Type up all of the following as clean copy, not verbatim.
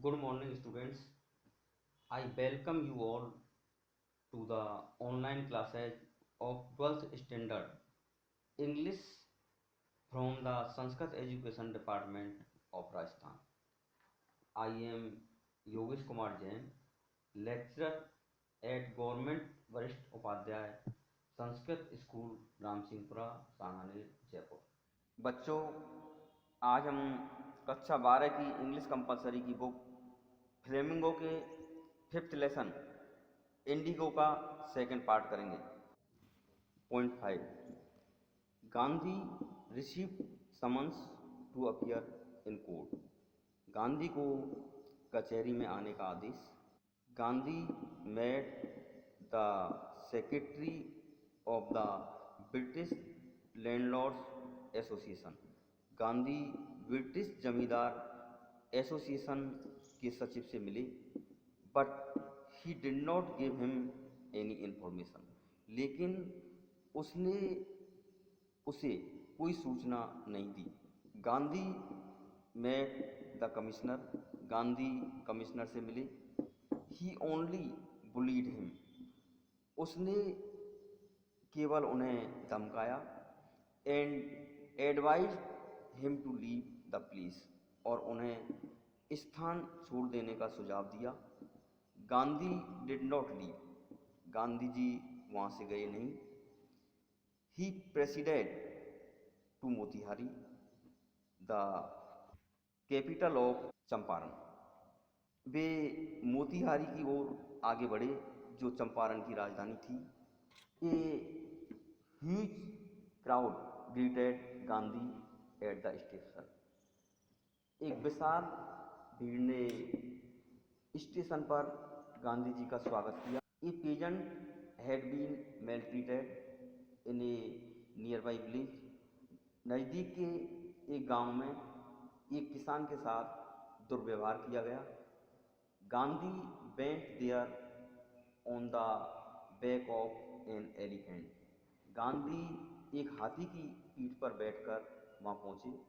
Good morning, students. I welcome you all to the online classes of 12th standard English from the Sanskrit Education Department of Rajasthan. I am Yogesh Kumar Jain, lecturer at Government Varisht Upadhyay Sanskrit school Ramsinghpura Sanganer Jaipur. बच्चों, आज हम कक्षा 12 की English compulsory की book flamingo के 5th lesson indigo का second part करेंगे। Point 5, Gandhi received summons to appear in court. Gandhi को कचहरी में आने का आदेश। Gandhi met the secretary of the British landlords association. Gandhi British जमींदार एसोसिएशन के सचिव से मिले, but he did not give him any information. लेकिन उसने उसे कोई सूचना नहीं दी। Gandhi met the commissioner. Gandhi commissioner से मिले। He only bullied him. उसने केवल उन्हें धमकाया। And advise him to leave the place. और उन्हें स्थान छोड़ देने का सुझाव दिया। Gandhi did not leave. Gandhi ji वहाँ से गए नहीं। He proceeded to Motihari, the capital of Champaran. वे मोतिहारी की ओर आगे बढ़े, जो चंपारण की राजधानी थी। A huge crowd greeted Gandhi at the station. एक विशाल भीड़ ने स्टेशन पर गांधी जी का स्वागत किया। A peasant had been maltreated in a nearby village. नज़दीक के एक गांव में एक किसान के साथ दुर्व्यवहार किया गया। Gandhi went there on the back of an elephant. Gandhi एक हाथी की पीठ पर बैठकर वहाँ पहुँचे।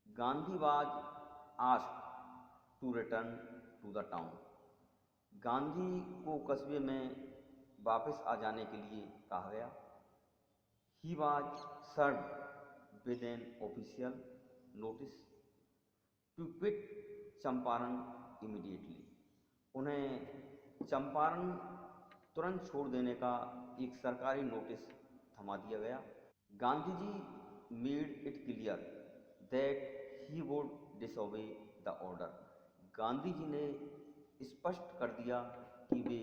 Gandhi was asked to return to the town. Gandhi को कस्बे में वापस आ जाने के लिए कहा गया। He was served with an official notice to quit Champaran immediately. उन्हें चंपारण तुरंत छोड़ देने का एक सरकारी नोटिस थमा दिया गया। Gandhi ji made it clear that he would disobey the order. Gandhi ji ने स्पष्ट कर दिया कि वे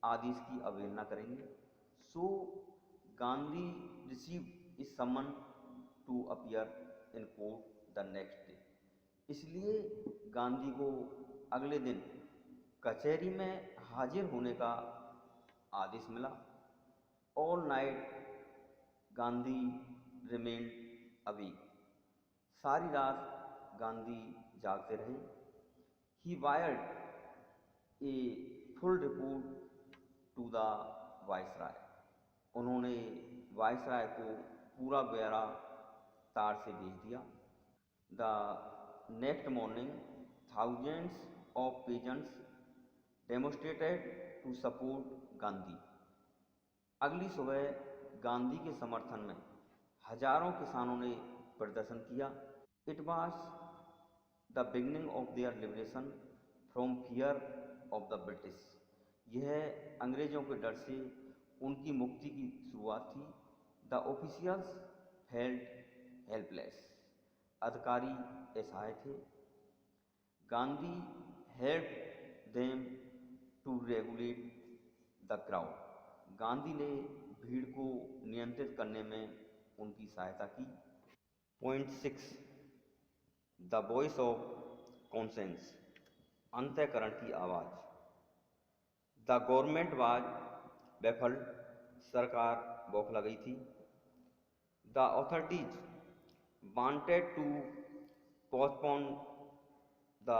आदेश की अवहेलना करेंगे। सो Gandhi received this summons to appear in court the next day. इसलिए गांधी को अगले दिन कचहरी में हाजिर होने का आदेश मिला। All night Gandhi remained awake. सारी रात गांधी जागते रहे। He wired a full report to the viceroy. उन्होंने वायसराय को पूरा ब्यौरा तार से भेज दिया। The next morning thousands of peasants demonstrated to support Gandhi. अगली सुबह गांधी के समर्थन में हजारों किसानों ने प्रदर्शन किया। It was the beginning of their liberation from fear of the British. यह अंग्रेजों के डर से उनकी मुक्ति की शुरुआत थी। The officials felt helpless. अधिकारी असहाय थे। Gandhi helped them to regulate the crowd. Gandhi ने भीड़ को नियंत्रित करने में उनकी सहायता की। Point 6, the voice of conscience. अंतःकरण की आवाज़। The government was baffled. सरकार बौखला गई थी। The authorities wanted to postpone the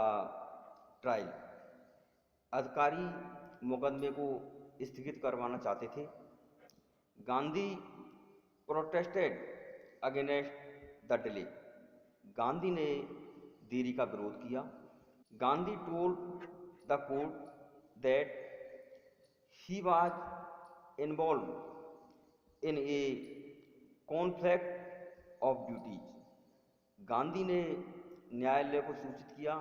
trial. अधिकारी मुकदमे को स्थगित करवाना चाहते थे। Gandhi protested against the delay. Gandhi ने देरी का विरोध किया। Gandhi told the court that he was involved in a conflict of duties. Gandhi ने न्यायालय को सूचित किया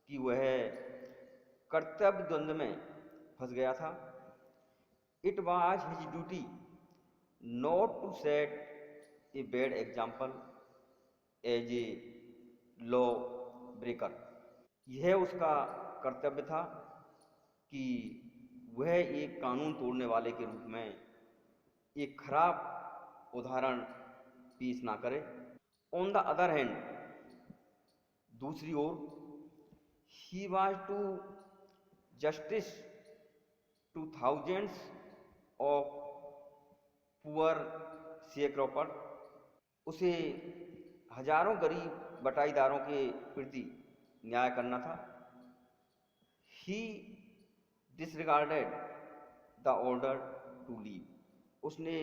कि वह कर्तव्य द्वंद्व में फंस गया था। It was his duty not to set a bad example as a law breaker. यह उसका कर्तव्य था कि वह एक कानून तोड़ने वाले के रूप में एक खराब उदाहरण पेश ना करे। ऑन द अदर हैंड, दूसरी ओर, he was to justice to thousands of poor sharecropper. उसे हजारों गरीब बटाईदारों के प्रति न्याय करना था। He disregarded the order to leave. उसने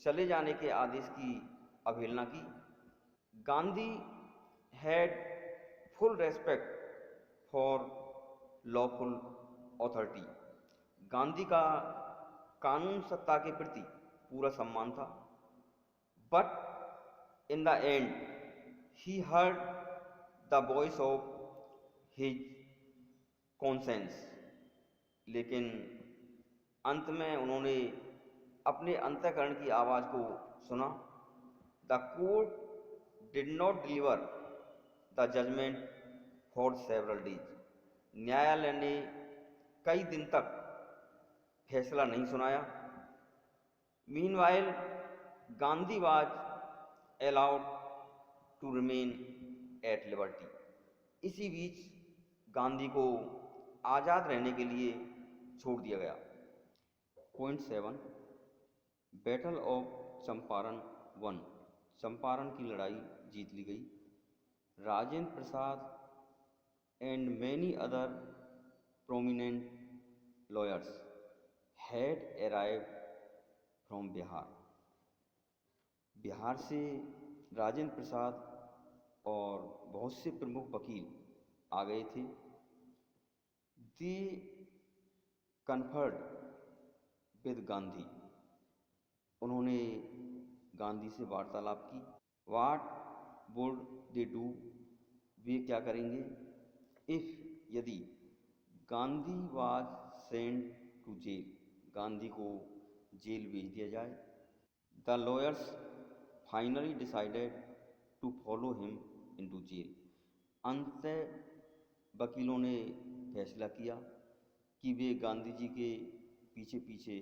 चले जाने के आदेश की अवहेलना की। Gandhi had full respect for lawful authority. Gandhi का कानून सत्ता के प्रति पूरा सम्मान था। But in the end he heard the voice of his conscience. लेकिन अंत में उन्होंने अपने अंतःकरण की आवाज़ को सुना। The court did not deliver the judgment for several days. न्यायालय ने कई दिन तक फैसला नहीं सुनाया। Meanwhile Gandhi was allowed to remain at liberty. इसी बीच गांधी को आज़ाद रहने के लिए छोड़ दिया गया। Point 7, battle of Champaran 1। Champaran की लड़ाई जीत ली गई। Rajendra Prasad and many other prominent lawyers had arrived from Bihar. Bihar से राजेंद्र प्रसाद और बहुत से प्रमुख वकील आ गए थे। दे कन्फर्ड विद गांधी। उन्होंने गांधी से वार्तालाप की। What would they do. वे क्या करेंगे। इफ यदि Gandhi was sent to jail. Gandhi को जेल भेज दिया जाए। The lawyers finally decided to follow him into jail. अंततः वकीलों ने फैसला किया कि वे गांधी जी के पीछे पीछे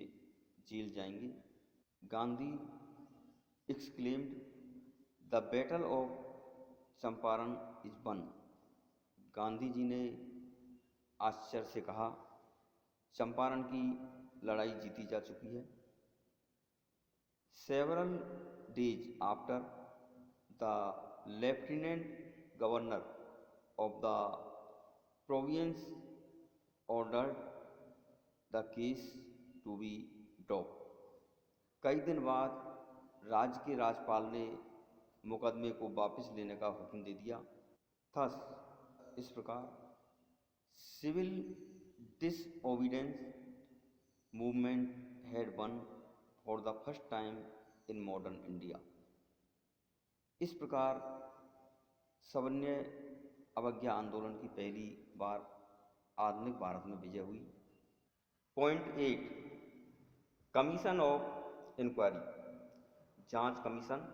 जेल जाएंगे। Gandhi exclaimed, the battle of Champaran is won. Gandhi ji ने आश्चर्य से कहा, चंपारण की लड़ाई जीती जा चुकी है। Several days after, the lieutenant governor of the province ordered the case to be drop. कई दिन बाद राज्य के राज्यपाल ने मुकदमे को वापस लेने का हुक्म दे दिया। थस, इस प्रकार civil disobedience movement had won for the first time in modern India. इस प्रकार सवर्ण्य अवज्ञा आंदोलन की पहली बार आधुनिक भारत में विजय हुई। पॉइंट 8, कमीशन ऑफ इंक्वायरी, जांच commission.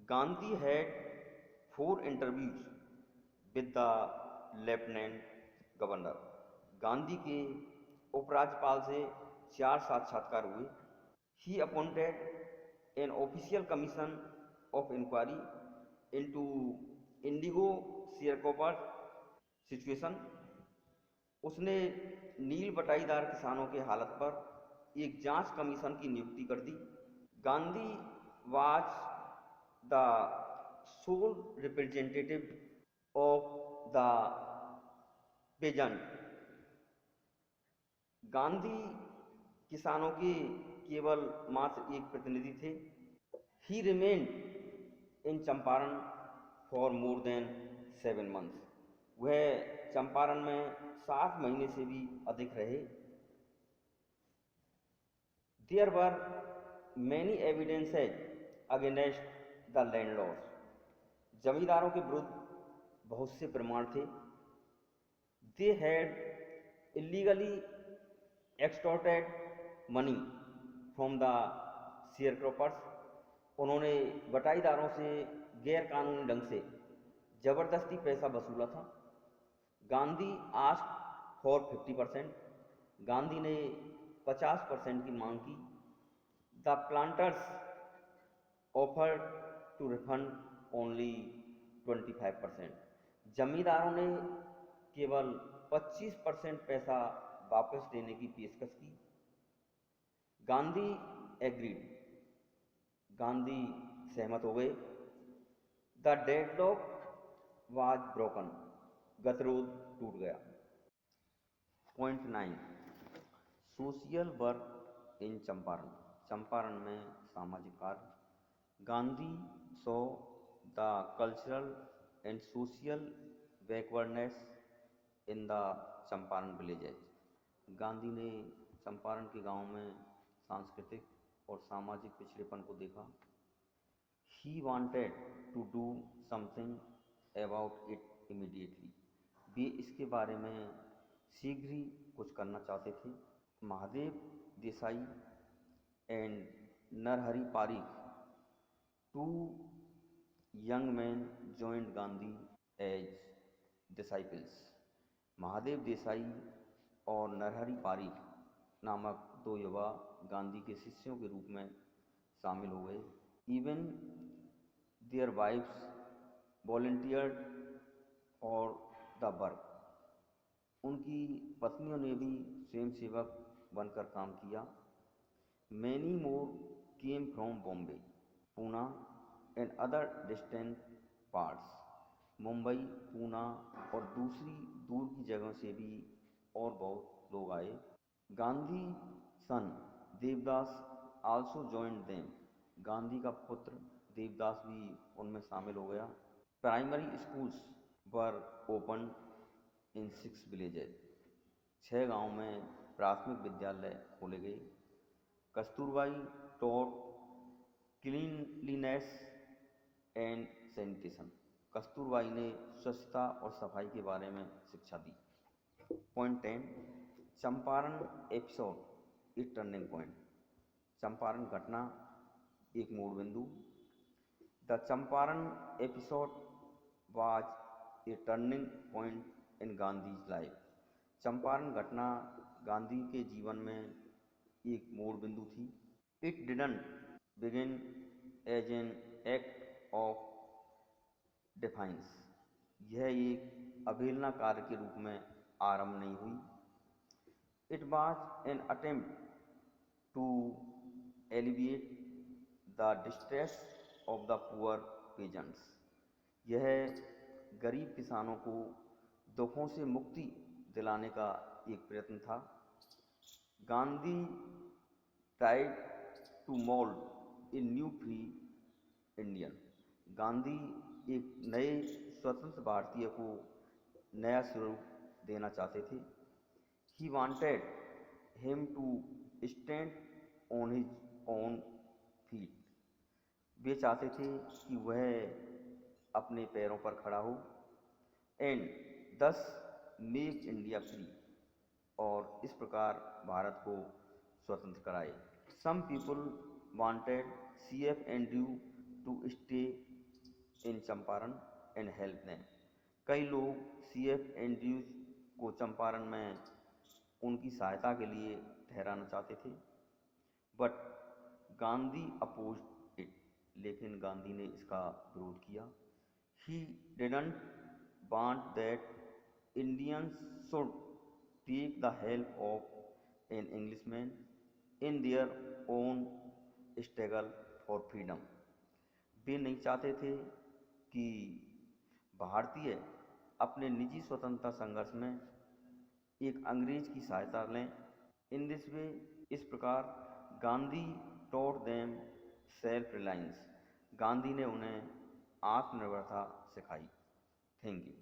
Gandhi had 4 interviews with the lieutenant governor. Gandhi के उपराज्यपाल से 4 साक्षात्कार हुए। He appointed an official commission of inquiry into indigo sharecropper situation. उसने नील बटाईदार किसानों के हालत पर एक जांच कमीशन की नियुक्ति कर दी। Gandhi was the sole representative of the peasant. Gandhi किसानों के केवल मात्र एक प्रतिनिधि थे। He remained in Champaran for more than 7 months। वह चंपारण में 7 महीने से भी अधिक रहे। There were many evidences against the landlords. जमींदारों के विरुद्ध बहुत से प्रमाण थे। They had illegally extorted money from the sharecroppers. उन्होंने बटाईदारों से गैर कानूनी ढंग से जबरदस्ती पैसा वसूला था। गांधी आस्क्ड फॉर 50%, गांधी ने 50% की मांग की। The planters offered to refund only 25%, जमींदारों ने केवल 25% पैसा वापस देने की पेशकश की। गांधी एग्रीड, गांधी सहमत हो गए। द डेडलॉक वाज ब्रोकन, गतिरोध टूट गया। Point 9, social work in Champaran, Champaran में सामाजिक कार्य। Gandhi saw the cultural and social backwardness in the Champaran villages, Gandhi ने चंपारण के गांव में सांस्कृतिक और सामाजिक पिछड़ेपन को देखा। He wanted to do something about it immediately, वे इसके बारे में शीघ्र ही कुछ करना चाहते थे। Mahadev Desai and Narhari Parikh, two young man joined Gandhi as disciples, Mahadev Desai और नरहरि पारिख नामक 2 युवा गांधी के शिष्यों के रूप में शामिल हो गए। Even their wives volunteered for the work, उनकी पत्नियों ने भी स्वयंसेवक बनकर काम किया। Many more came from Bombay, Poona and other distant parts, Mumbai, Poona और दूसरी दूर की जगहों से भी और बहुत लोग आए। Gandhi son Devdas also joined them, Gandhi का पुत्र देवदास भी उनमें शामिल हो गया। Primary schools were open in 6 villages, 6 गांव में प्राथमिक विद्यालय खोले गए। Kasturbai taught cleanliness and sanitation, Kasturbai ने स्वच्छता और सफाई के बारे में शिक्षा दी। Point 10, Champaran episode a turning point, Champaran घटना एक मोड़ बिंदु। The Champaran episode was a turning point in Gandhi's life, Champaran घटना गांधी के जीवन में एक मोड़ बिंदु थी। It didn't begin as an act of defiance, यह एक अवहेलना कार्य के रूप में आरंभ नहीं हुई। It was an attempt to alleviate the distress of the poor peasants, यह गरीब किसानों को दुखों से मुक्ति दिलाने का एक प्रयत्न था। Gandhi tried to mould a new free Indian, Gandhi एक नए स्वतंत्र भारतीय को नया स्वरूप देना चाहते थे। He wanted him to stand on his own feet, वे चाहते थे कि वह अपने पैरों पर खड़ा हो। एंड दस मेक इंडिया फ्री, और इस प्रकार भारत को स्वतंत्र कराए। Some people wanted CF Andrew to stay in Champaran and help them, कई लोग CF एंड्रयूज को चंपारण में उनकी सहायता के लिए ठहराना चाहते थे। बट गांधी अपोज्ड इट, लेकिन गांधी ने इसका विरोध किया। He didn't want that Indians should take the help of an Englishman in their own struggle for freedom, वे नहीं चाहते थे कि भारतीय अपने निजी स्वतंत्रता संघर्ष में एक अंग्रेज की सहायता लें। इन दिस वे, इस प्रकार Gandhi taught them self reliance, Gandhi ने उन्हें आत्मनिर्भरता सिखाई। Thank you.